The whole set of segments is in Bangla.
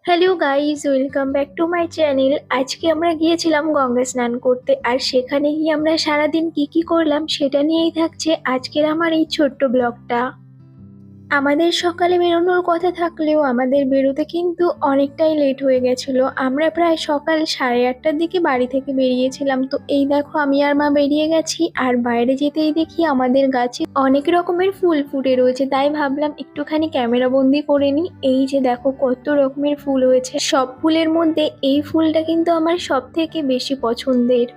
Hello guys, welcome back to my channel. আজকে আমরা গিয়েছিলাম গঙ্গা স্নান করতে, আর সেখানে গিয়ে আমরা সারাদিন কি কি করলাম সেটা নিয়েই থাকছে আজকের আমার এই ছোট্ট ব্লগটা। আমাদের সকালে বেরোনোর কথা থাকলেও আমাদের বেরোতে কিন্তু অনেকটাই লেট হয়ে গেছিল। আমরা প্রায় সকাল 8:30টার দিকে বাড়ি থেকে বেরিয়েছিলাম। তো এই দেখো, আমি আর মা বেরিয়ে গেছি, আর বাইরে যেতেই দেখি আমাদের গাছে অনেক রকমের ফুল ফুটে রয়েছে। তাই ভাবলাম একটুখানি ক্যামেরা বন্দি করে নিই। এই যে দেখো কত রকমের ফুল হয়েছে। সব ফুলের মধ্যে এই ফুলটা কিন্তু আমার সব থেকে বেশি পছন্দের।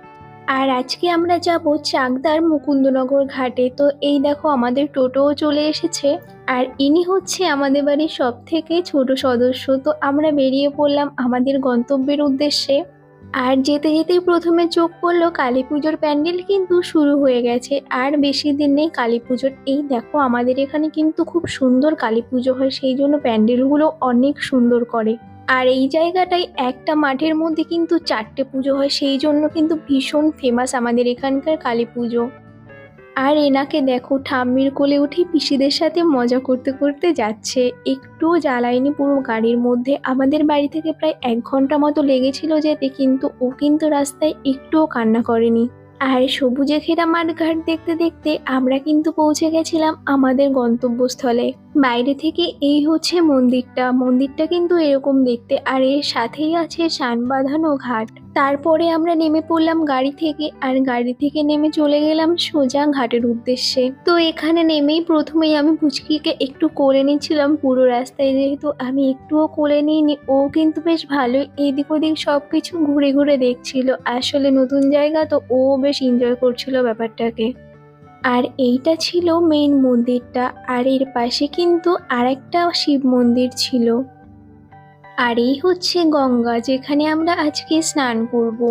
আর আজকে আমরা যাব চাকদার মুকুন্দনগর ঘাটে। তো এই দেখো আমাদের টোটোও চলে এসেছে, আর ইনি হচ্ছে আমাদের বাড়ির সব থেকে ছোট সদস্য। তো আমরা বেরিয়ে পড়লাম আমাদের গন্তব্যের উদ্দেশ্যে। আর যেতে যেতেই প্রথমে চোখ পড়লো কালী পুজোর প্যান্ডেল কিন্তু শুরু হয়ে গেছে। আর বেশি দিন নেই কালী পুজোর। এই দেখো আমাদের এখানে কিন্তু খুব সুন্দর কালী পুজো হয়, সেই জন্য প্যান্ডেলগুলো অনেক সুন্দর করে। আর এই জায়গাটায় একটা মাঠের মধ্যে কিন্তু 4টে পুজো হয়, সেই জন্য কিন্তু ভীষণ ফেমাস আমাদের এখানকার কালী পুজো। আর এনাকে দেখো ঠাম্মির কোলে উঠে পিসিদের সাথে মজা করতে করতে যাচ্ছে, একটুও জ্বালায়নি পুরো গাড়ির মধ্যে। আমাদের বাড়ি থেকে প্রায় 1 ঘন্টা মতো লেগেছিল যেতে, কিন্তু ও কিন্তু রাস্তায় একটুও কান্না করেনি। আর সবুজে ঘেরা মাঠঘাট দেখতে দেখতে আমরা কিন্তু পৌঁছে গেছিলাম আমাদের গন্তব্যস্থলে। বাইরে থেকে এই হচ্ছে মন্দিরটা। মন্দিরটা কিন্তু এরকম দেখতে, আর এর সাথেই আছে সান বাঁধানো ঘাট। তারপরে আমরা নেমে পড়লাম গাড়ি থেকে, আর গাড়ি থেকে নেমে চলে গেলাম সোজা ঘাটের উদ্দেশ্যে। তো এখানে নেমেই প্রথমেই আমি পুচকিকে একটু কোলে নিচ্ছিলাম পুরো রাস্তায়, যেহেতু আমি একটুও কোলে নিইনি। ও কিন্তু বেশ ভালোই এদিক ওদিক সবকিছু ঘুরে ঘুরে দেখছিল। আসলে নতুন জায়গা তো, ও বেশ এনজয় করছিল ব্যাপারটাকে। আর এইটা ছিল মেইন মন্দিরটা, আর এর পাশে কিন্তু আরেকটা শিব মন্দির ছিল। আর এই হচ্ছে গঙ্গা, যেখানে আমরা আজকে স্নান করব।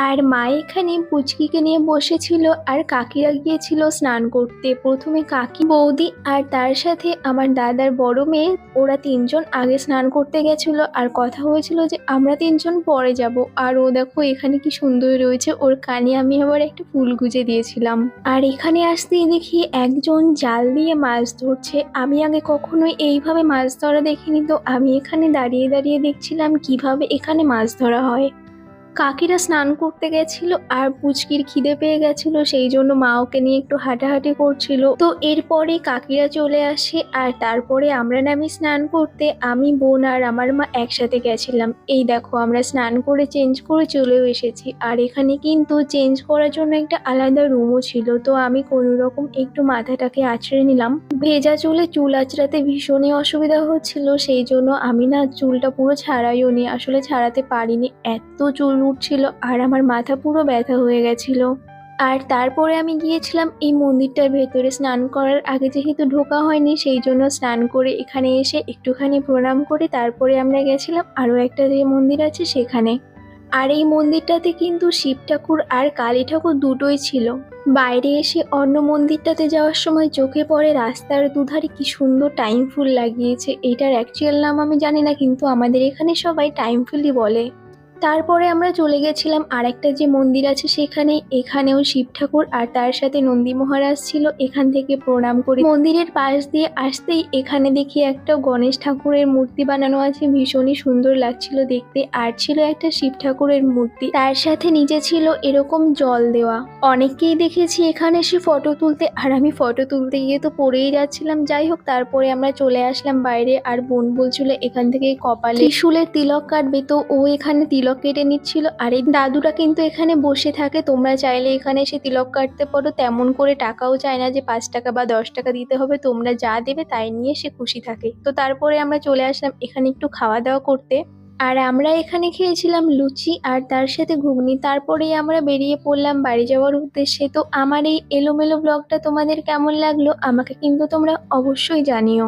আর মা এখানে পুচকিকে নিয়ে বসেছিল, আর কাকিরা গিয়েছিল স্নান করতে। প্রথমে কাকি, বৌদি আর তার সাথে আমার দাদার বড় মেয়ে, ওরা 3জন আগে স্নান করতে গেছিল। আর কথা হয়েছিল যে আমরা 3জন পরে যাব। আর ও দেখো এখানে কি সুন্দর রয়েছে, ওর কানে আমি আবার একটা ফুল গুজে দিয়েছিলাম। আর এখানে আসতেই দেখি একজন জাল দিয়ে মাছ ধরছে। আমি আগে কখনোই এইভাবে মাছ ধরা দেখিনি। তো আমি এখানে দাঁড়িয়ে দাঁড়িয়ে দেখছিলাম কিভাবে এখানে মাছ ধরা হয়। কাকিরা স্নান করতে গেছিল, আর পুচকির খিদে পেয়ে গেছিল, সেই জন্য মা ওকে নিয়ে একটু হাঁটাহাঁটি করছিল। তো এরপরে কাকিরা চলে আসে, আর তারপরে আমরা নামি স্নান করতে। আমি, বোন আর আমার মা একসাথে গেছিলাম। এই দেখো আমরা স্নান করে চেঞ্জ করে চলেও এসেছি। আর এখানে কিন্তু চেঞ্জ করার জন্য একটা আলাদা রুমও ছিল। তো আমি কোনো রকম একটু মাথাটাকে আঁচড়ে নিলাম। ভেজা চুলে চুল আঁচড়াতে ভীষণই অসুবিধা হচ্ছিল, সেই জন্য আমি না চুলটা পুরো ছাড়াইও নি, আসলে ছাড়াতে পারিনি, এত চুল উঠছিল আর আমার মাথা পুরো ব্যথা হয়ে গেছিল। আর তারপরে আমি গিয়েছিলাম এই মন্দিরটার ভেতরে। স্নান করার আগে যেহেতু ঢোকা হয়নি, সেই জন্য স্নান করে এখানে এসে একটুখানি প্রণাম করে তারপরে আমরা গেছিলাম আরও একটা যে মন্দির আছে সেখানে। আর এই মন্দিরটাতে কিন্তু শিব ঠাকুর আর কালী ঠাকুর দুটোই ছিল। বাইরে এসে অন্য মন্দিরটাতে যাওয়ার সময় চোখে পড়ে রাস্তার দুধারে কি সুন্দর টাইম ফুল লাগিয়েছে। এটার অ্যাকচুয়াল নাম আমি জানি না, কিন্তু আমাদের এখানে সবাই টাইম ফুলই বলে। তারপরে আমরা চলে গেছিলাম আরেকটা যে মন্দির আছে সেখানে। এখানেও শিব ঠাকুর আর তার সাথে নন্দী মহারাজ ছিল। এখান থেকে প্রণাম করে মন্দিরের পাশ দিয়ে আসতেই এখানে দেখি একটা গণেশ ঠাকুরের মূর্তি বানানো আছে, ভীষণই সুন্দর লাগছিল দেখতে। আর ছিল একটা শিব ঠাকুরের মূর্তি, তার সাথে নিচে ছিল এরকম জল দেওয়া। অনেককেই দেখেছি এখানে এসে ফটো তুলতে, আর আমি ফটো তুলতে গিয়ে তো পড়েই যাচ্ছিলাম। যাই হোক, তারপরে আমরা চলে আসলাম বাইরে। আর বোন বলছিল এখান থেকে কপালে ত্রিশূলের তিলক কাটবে, তো ও এখানে তিলক কেটে নিচ্ছিল। আর এই দাদুরা কিন্তু এখানে বসে থাকে, তোমরা চাইলে এখানে এসে তিলক কাটতে পারো। তেমন করে টাকাও চায় না যে 5 টাকা বা 10 টাকা দিতে হবে, তোমরা যা দেবে তাই নিয়ে সে খুশি থাকে। তো তারপরে আমরা চলে আসলাম এখানে একটু খাওয়া দাওয়া করতে। আর আমরা এখানে খেয়েছিলাম লুচি আর তার সাথে ঘুগনি। তারপরেই আমরা বেরিয়ে পড়লাম বাড়ি যাওয়ার উদ্দেশ্যে। তো আমার এই এলোমেলো ব্লগটা তোমাদের কেমন লাগলো আমাকে কিন্তু তোমরা অবশ্যই জানিও।